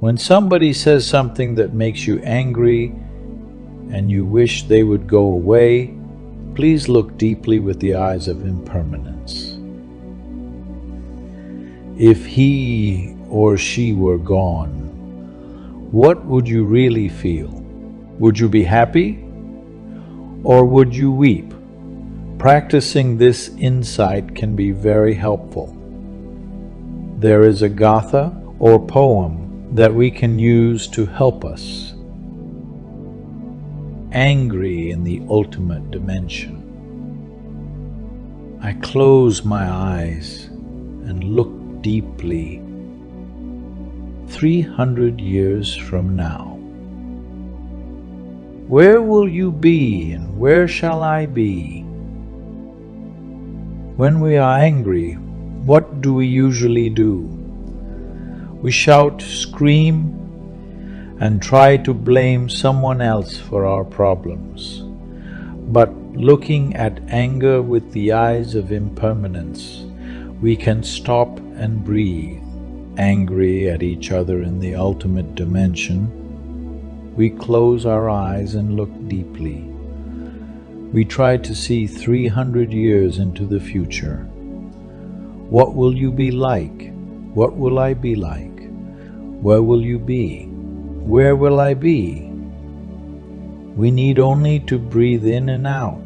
When somebody says something that makes you angry and you wish they would go away, please look deeply with the eyes of impermanence. If he or she were gone, what would you really feel? Would you be happy? Or would you weep? Practicing this insight can be very helpful. There is a gatha or poem that we can use to help us. Angry in the ultimate dimension. I close my eyes and look deeply. 300 years from now. Where will you be and where shall I be? When we are angry, what do we usually do? We shout, scream, and try to blame someone else for our problems. But looking at anger with the eyes of impermanence, we can stop and breathe. Angry at each other in the ultimate dimension, we close our eyes and look deeply. We try to see 300 years into the future. What will you be like? What will I be like? Where will you be? Where will I be? We need only to breathe in and out.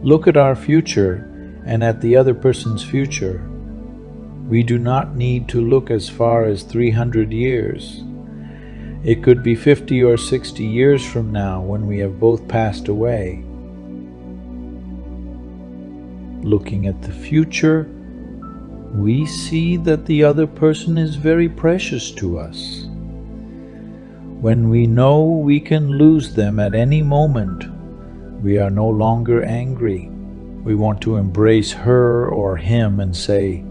Look at our future and at the other person's future. We do not need to look as far as 300 years. It could be 50 or 60 years from now when we have both passed away. Looking at the future, we see that the other person is very precious to us. When we know we can lose them at any moment, we are no longer angry. We want to embrace her or him and say,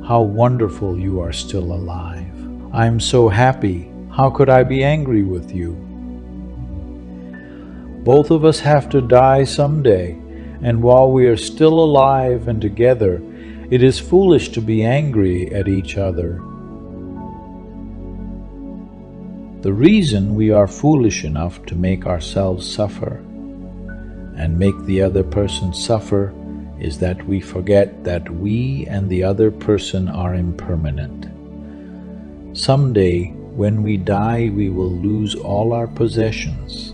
"How wonderful you are still alive. I am so happy. How could I be angry with you?" Both of us have to die someday, and while we are still alive and together, it is foolish to be angry at each other. The reason we are foolish enough to make ourselves suffer and make the other person suffer is that we forget that we and the other person are impermanent. Someday, when we die, we will lose all our possessions,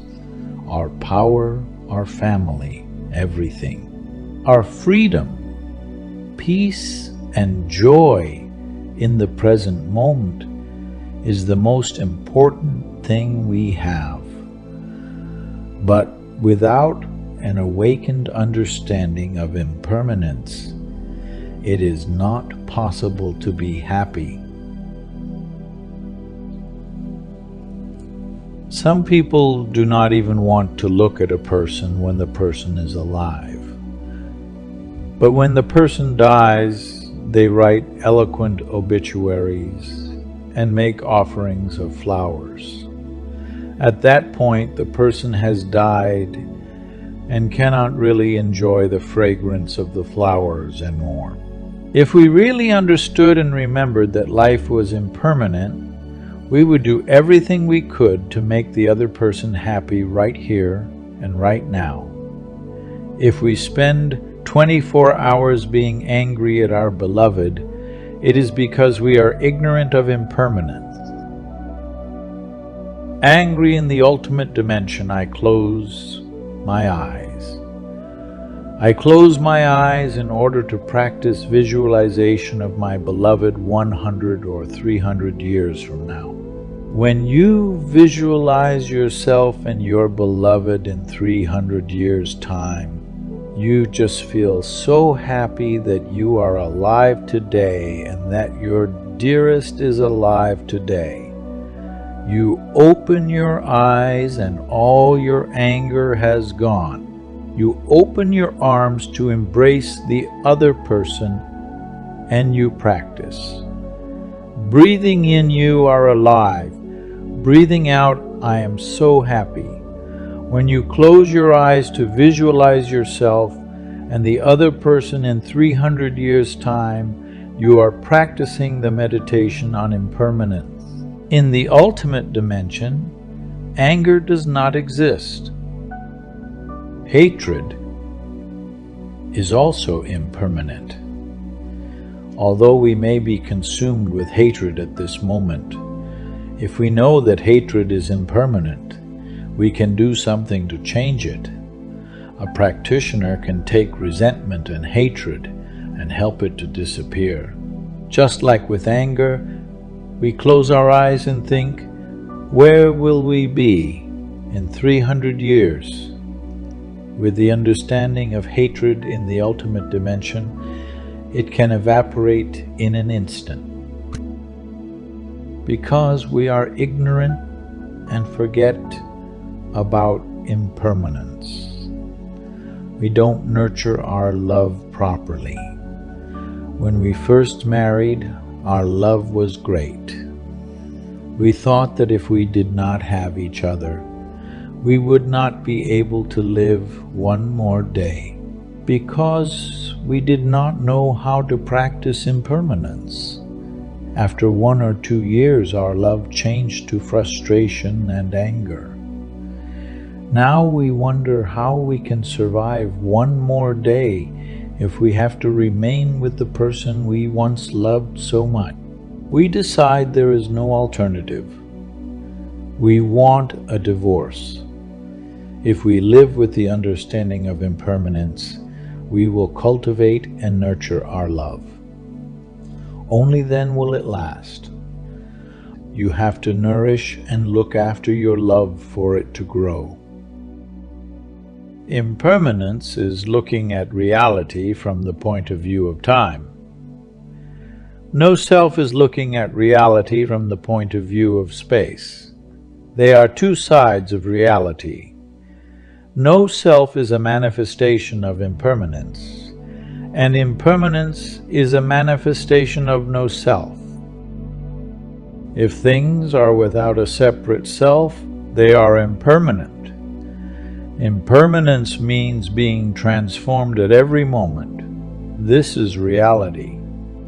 our power, our family, everything. Our freedom, peace, and joy in the present moment is the most important thing we have. But without an awakened understanding of impermanence, it is not possible to be happy. Some people do not even want to look at a person when the person is alive. But when the person dies, they write eloquent obituaries and make offerings of flowers. At that point, the person has died and cannot really enjoy the fragrance of the flowers anymore. If we really understood and remembered that life was impermanent, we would do everything we could to make the other person happy right here and right now. If we spend 24 hours being angry at our beloved, it is because we are ignorant of impermanence. Angry in the ultimate dimension, I close my eyes. I close my eyes in order to practice visualization of my beloved 100 or 300 years from now. When you visualize yourself and your beloved in 300 years' time, you just feel so happy that you are alive today and that your dearest is alive today. You open your eyes and all your anger has gone. You open your arms to embrace the other person and you practice. Breathing in, you are alive. Breathing out, I am so happy. When you close your eyes to visualize yourself and the other person in 300 years' time, you are practicing the meditation on impermanence. In the ultimate dimension, anger does not exist. Hatred is also impermanent. Although we may be consumed with hatred at this moment, if we know that hatred is impermanent, we can do something to change it. A practitioner can take resentment and hatred and help it to disappear. Just like with anger, we close our eyes and think, where will we be in 300 years? With the understanding of hatred in the ultimate dimension, it can evaporate in an instant. Because we are ignorant and forget about impermanence. We don't nurture our love properly. When we first married, our love was great. We thought that if we did not have each other, we would not be able to live one more day, because we did not know how to practice impermanence. After 1 or 2 years, our love changed to frustration and anger. Now we wonder how we can survive one more day if we have to remain with the person we once loved so much. We decide there is no alternative. We want a divorce. If we live with the understanding of impermanence, we will cultivate and nurture our love. Only then will it last. You have to nourish and look after your love for it to grow. Impermanence is looking at reality from the point of view of time. No self is looking at reality from the point of view of space. They are two sides of reality. No self is a manifestation of impermanence, and impermanence is a manifestation of no self. If things are without a separate self, they are impermanent. Impermanence means being transformed at every moment. This is reality.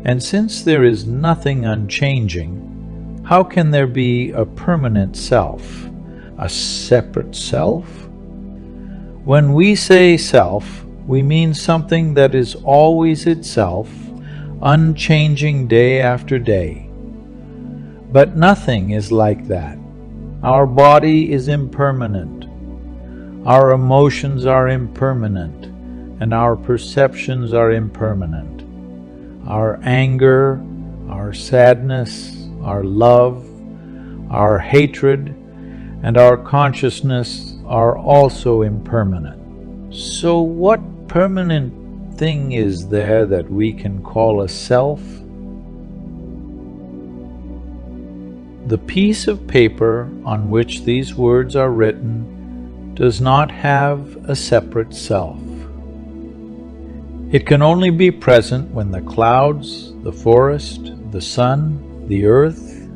And since there is nothing unchanging, how can there be a permanent self, a separate self? When we say self, we mean something that is always itself, unchanging day after day. But nothing is like that. Our body is impermanent. Our emotions are impermanent, and our perceptions are impermanent. Our anger, our sadness, our love, our hatred, and our consciousness are also impermanent. So what permanent thing is there that we can call a self? The piece of paper on which these words are written does not have a separate self. It can only be present when the clouds, the forest, the sun, the earth,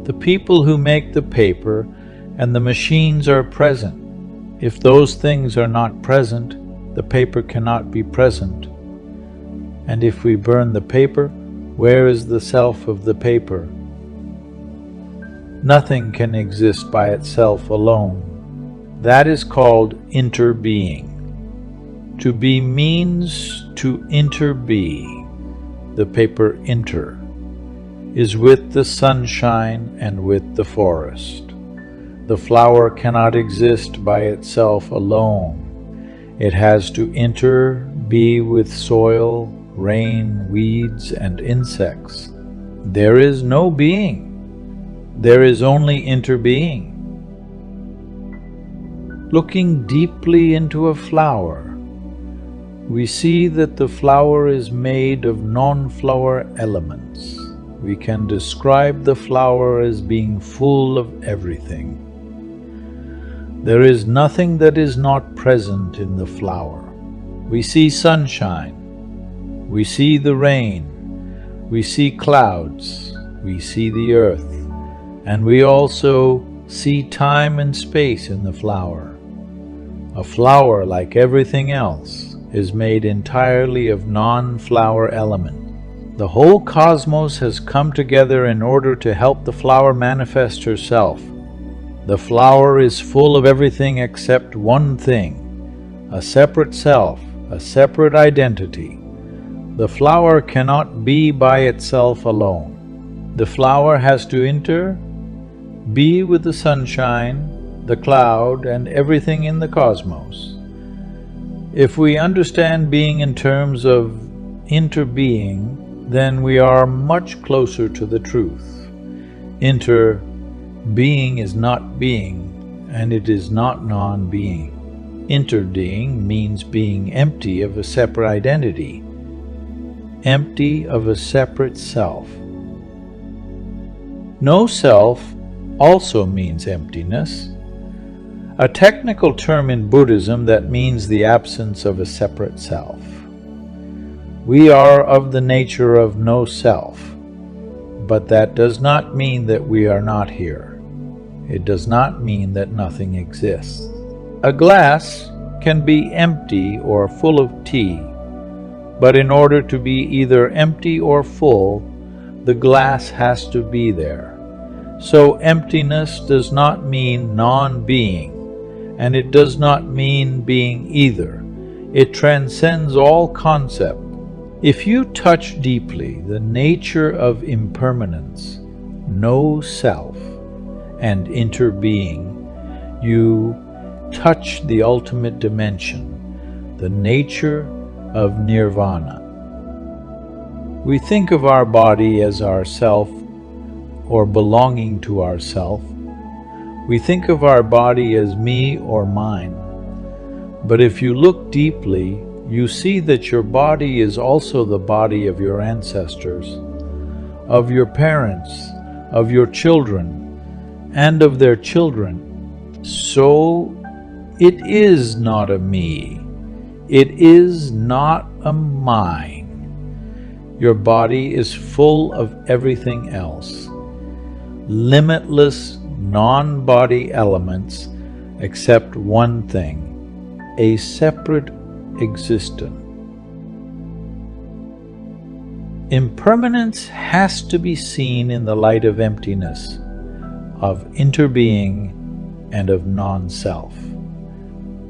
the people who make the paper, and the machines are present. If those things are not present, the paper cannot be present. And if we burn the paper, where is the self of the paper? Nothing can exist by itself alone. That is called interbeing. To be means to interbe. The paper inter is with the sunshine and with the forest. The flower cannot exist by itself alone. It has to interbe with soil, rain, weeds, and insects. There is no being. There is only interbeing. Looking deeply into a flower, we see that the flower is made of non-flower elements. We can describe the flower as being full of everything. There is nothing that is not present in the flower. We see sunshine, we see the rain, we see clouds, we see the earth, and we also see time and space in the flower. A flower, like everything else, is made entirely of non-flower elements. The whole cosmos has come together in order to help the flower manifest herself. The flower is full of everything except one thing, a separate self, a separate identity. The flower cannot be by itself alone. The flower has to be with the sunshine, the cloud, and everything in the cosmos. If we understand being in terms of interbeing, then we are much closer to the truth. Interbeing is not being, and it is not non-being. Interbeing means being empty of a separate identity, empty of a separate self. No self also means emptiness, a technical term in Buddhism that means the absence of a separate self. We are of the nature of no self, but that does not mean that we are not here. It does not mean that nothing exists. A glass can be empty or full of tea, but in order to be either empty or full, the glass has to be there. So emptiness does not mean non-being, and it does not mean being either. It transcends all concept. If you touch deeply the nature of impermanence, no self, and interbeing, you touch the ultimate dimension, the nature of nirvana. We think of our body as ourself or belonging to ourself. We think of our body as me or mine. But if you look deeply, you see that your body is also the body of your ancestors, of your parents, of your children, and of their children. So it is not a me, it is not a mine. Your body is full of everything else, limitless non-body elements except one thing, a separate existence. Impermanence has to be seen in the light of emptiness, of interbeing, and of non-self.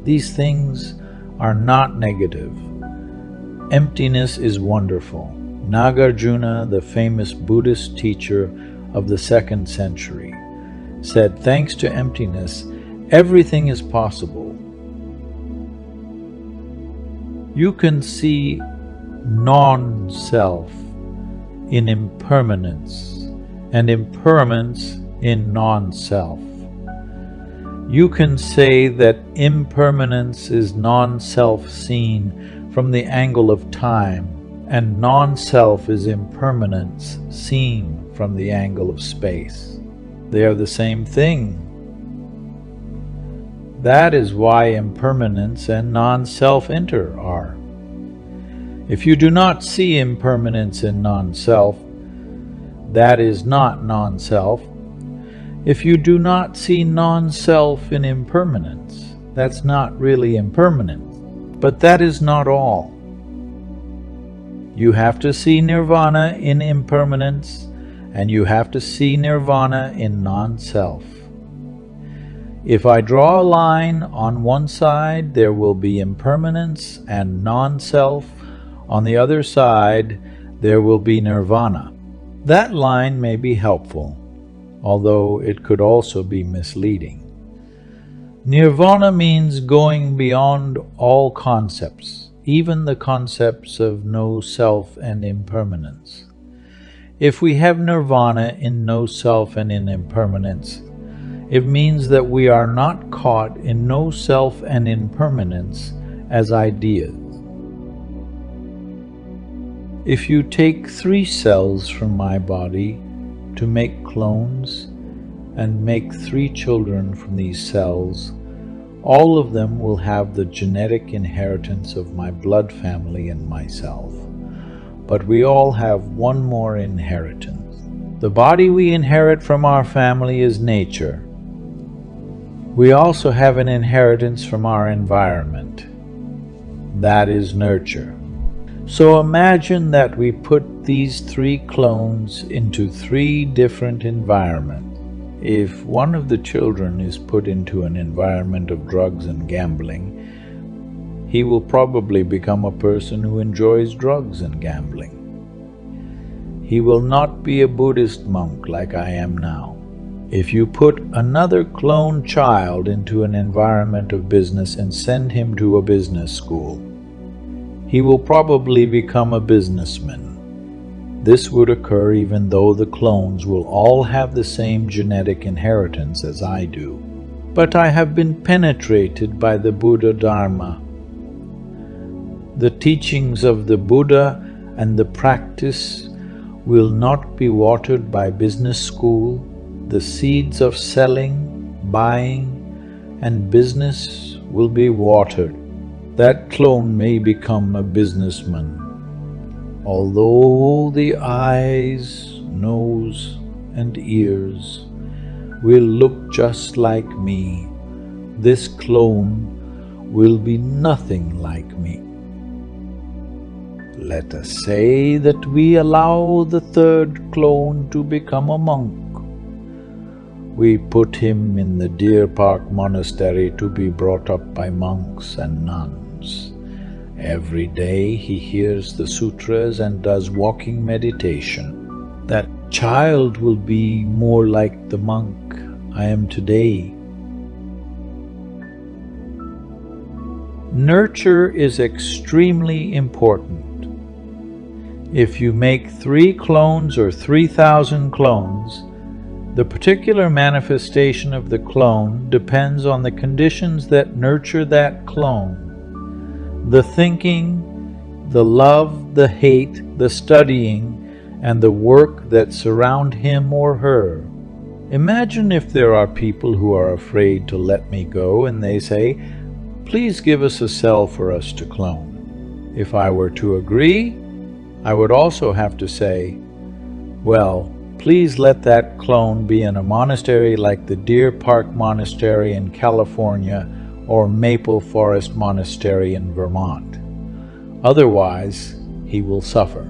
These things are not negative. Emptiness is wonderful. Nagarjuna, the famous Buddhist teacher of the 2nd century, said, thanks to emptiness, everything is possible. You can see non-self in impermanence, and impermanence in non-self. You can say that impermanence is non-self seen from the angle of time, and non-self is impermanence seen from the angle of space. They are the same thing. That is why impermanence and non-self are. If you do not see impermanence in non-self, that is not non-self. If you do not see non-self in impermanence, that's not really impermanence. But that is not all. You have to see nirvana in impermanence, and you have to see nirvana in non-self. If I draw a line on one side, there will be impermanence and non-self. On the other side, there will be nirvana. That line may be helpful, although it could also be misleading. Nirvana means going beyond all concepts, even the concepts of no self and impermanence. If we have nirvana in no self and in impermanence, it means that we are not caught in no self and impermanence as ideas. If you take 3 cells from my body to make clones and make 3 children from these cells, all of them will have the genetic inheritance of my blood family and myself. But we all have one more inheritance. The body we inherit from our family is nature. We also have an inheritance from our environment. That is nurture. So imagine that we put these three clones into three different environments. If one of the children is put into an environment of drugs and gambling, he will probably become a person who enjoys drugs and gambling. He will not be a Buddhist monk like I am now. If you put another clone child into an environment of business and send him to a business school, he will probably become a businessman. This would occur even though the clones will all have the same genetic inheritance as I do. But I have been penetrated by the Buddha Dharma. The teachings of the Buddha and the practice will not be watered by business school. The seeds of selling, buying, and business will be watered. That clone may become a businessman. Although the eyes, nose, and ears will look just like me, this clone will be nothing like me. Let us say that we allow the third clone to become a monk. We put him in the Deer Park Monastery to be brought up by monks and nuns. Every day he hears the sutras and does walking meditation. That child will be more like the monk I am today. Nurture is extremely important. If you make 3 clones or 3,000 clones, the particular manifestation of the clone depends on the conditions that nurture that clone. The thinking, the love, the hate, the studying, and the work that surround him or her. Imagine if there are people who are afraid to let me go and they say, "Please give us a cell for us to clone." If I were to agree, I would also have to say, "Well, please let that clone be in a monastery like the Deer Park Monastery in California or Maple Forest Monastery in Vermont. Otherwise, he will suffer."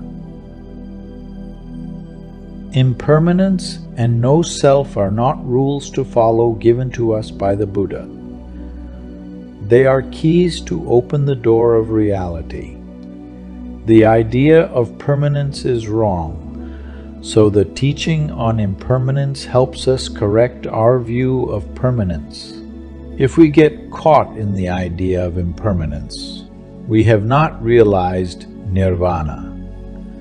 Impermanence and no self are not rules to follow given to us by the Buddha. They are keys to open the door of reality. The idea of permanence is wrong, so the teaching on impermanence helps us correct our view of permanence. If we get caught in the idea of impermanence, we have not realized nirvana.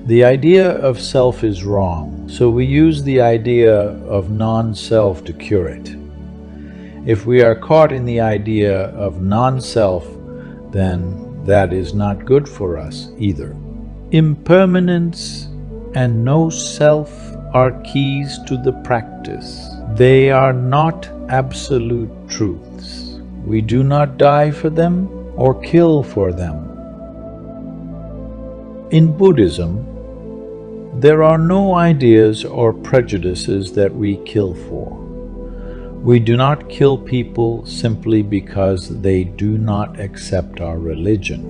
The idea of self is wrong, so we use the idea of non-self to cure it. If we are caught in the idea of non-self, then that is not good for us either. Impermanence and no self are keys to the practice. They are not absolute truths. We do not die for them or kill for them. In Buddhism, there are no ideas or prejudices that we kill for. We do not kill people simply because they do not accept our religion.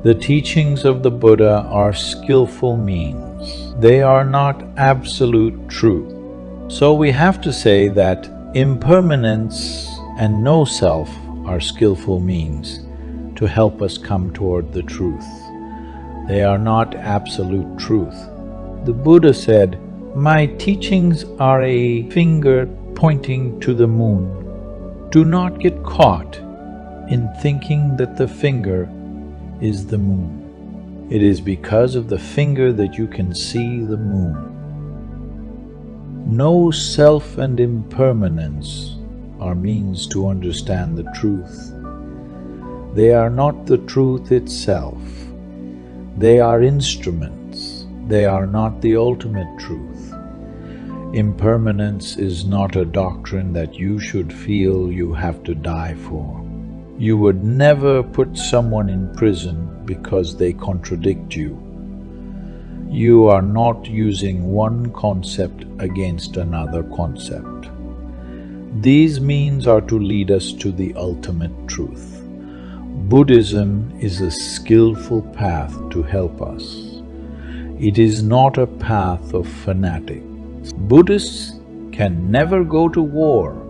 The teachings of the Buddha are skillful means. They are not absolute truth. So we have to say that impermanence and no self are skillful means to help us come toward the truth. They are not absolute truth. The Buddha said, "My teachings are a finger pointing to the moon." Do not get caught in thinking that the finger is the moon. It is because of the finger that you can see the moon. No self and impermanence are means to understand the truth. They are not the truth itself. They are instruments. They are not the ultimate truth. Impermanence is not a doctrine that you should feel you have to die for. You would never put someone in prison because they contradict you. You are not using one concept against another concept. These means are to lead us to the ultimate truth. Buddhism is a skillful path to help us. It is not a path of fanatics. Buddhists can never go to war,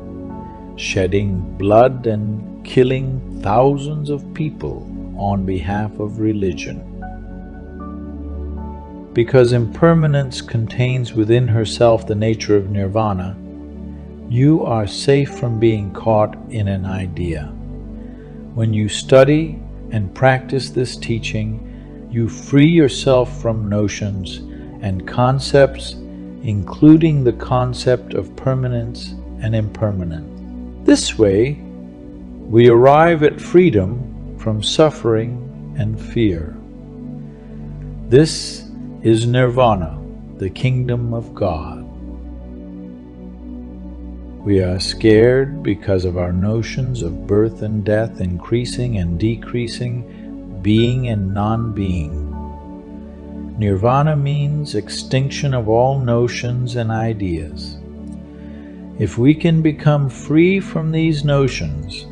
shedding blood and killing thousands of people on behalf of religion. Because impermanence contains within herself the nature of nirvana, you are safe from being caught in an idea. When you study and practice this teaching, you free yourself from notions and concepts, including the concept of permanence and impermanence. This way, we arrive at freedom from suffering and fear. This is nirvana, the kingdom of God. We are scared because of our notions of birth and death, increasing and decreasing, being and non-being. Nirvana means extinction of all notions and ideas. If we can become free from these notions,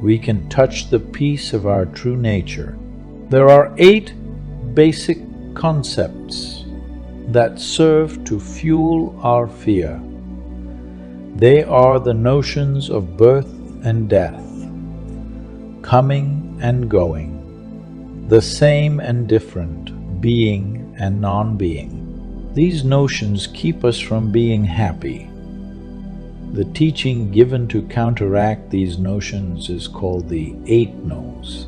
we can touch the peace of our true nature. There are 8 basic concepts that serve to fuel our fear. They are the notions of birth and death, coming and going, the same and different, being and non-being. These notions keep us from being happy. The teaching given to counteract these notions is called the 8 no's,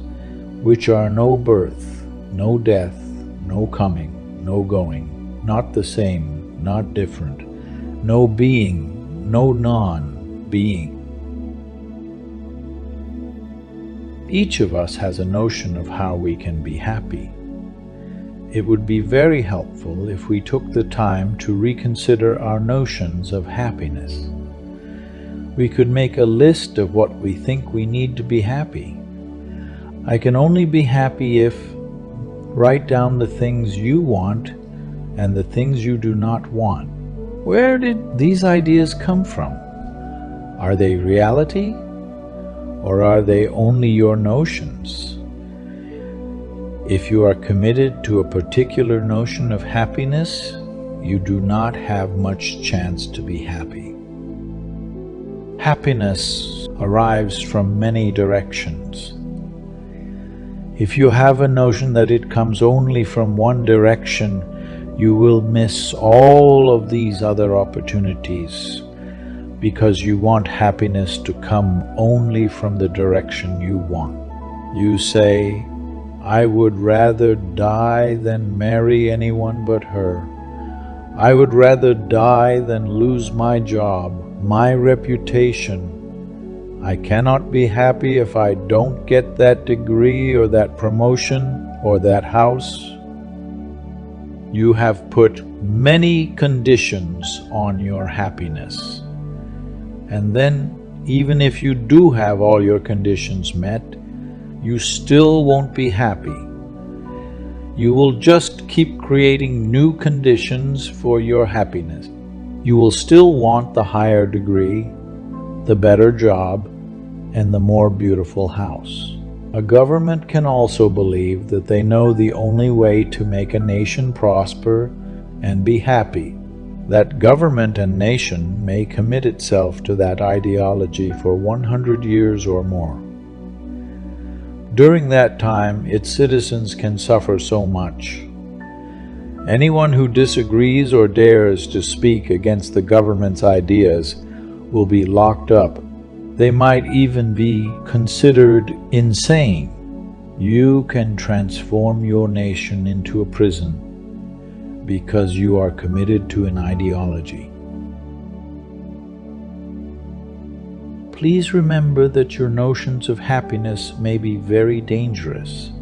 which are no birth, no death, no coming, no going, not the same, not different, no being, no non-being. Each of us has a notion of how we can be happy. It would be very helpful if we took the time to reconsider our notions of happiness. We could make a list of what we think we need to be happy. I can only be happy if… write down the things you want and the things you do not want. Where did these ideas come from? Are they reality, or are they only your notions? If you are committed to a particular notion of happiness, you do not have much chance to be happy. Happiness arrives from many directions. If you have a notion that it comes only from one direction, you will miss all of these other opportunities because you want happiness to come only from the direction you want. You say, "I would rather die than marry anyone but her. I would rather die than lose my job, my reputation. I cannot be happy if I don't get that degree or that promotion or that house." You have put many conditions on your happiness. And then, even if you do have all your conditions met, you still won't be happy. You will just keep creating new conditions for your happiness. You will still want the higher degree, the better job, and the more beautiful house. A government can also believe that they know the only way to make a nation prosper and be happy. That government and nation may commit itself to that ideology for 100 years or more. During that time, its citizens can suffer so much. Anyone who disagrees or dares to speak against the government's ideas will be locked up. They might even be considered insane. You can transform your nation into a prison because you are committed to an ideology. Please remember that your notions of happiness may be very dangerous.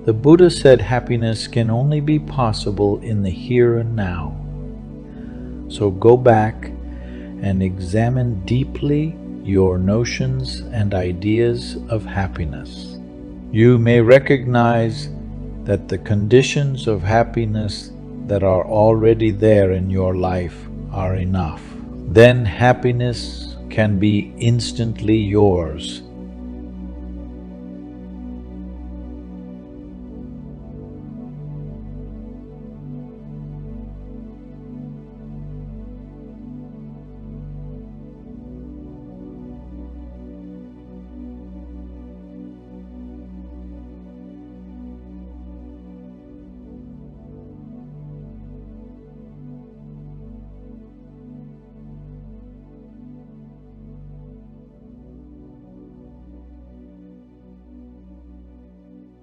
The Buddha said happiness can only be possible in the here and now. So go back and examine deeply your notions and ideas of happiness. You may recognize that the conditions of happiness that are already there in your life are enough. Then happiness can be instantly yours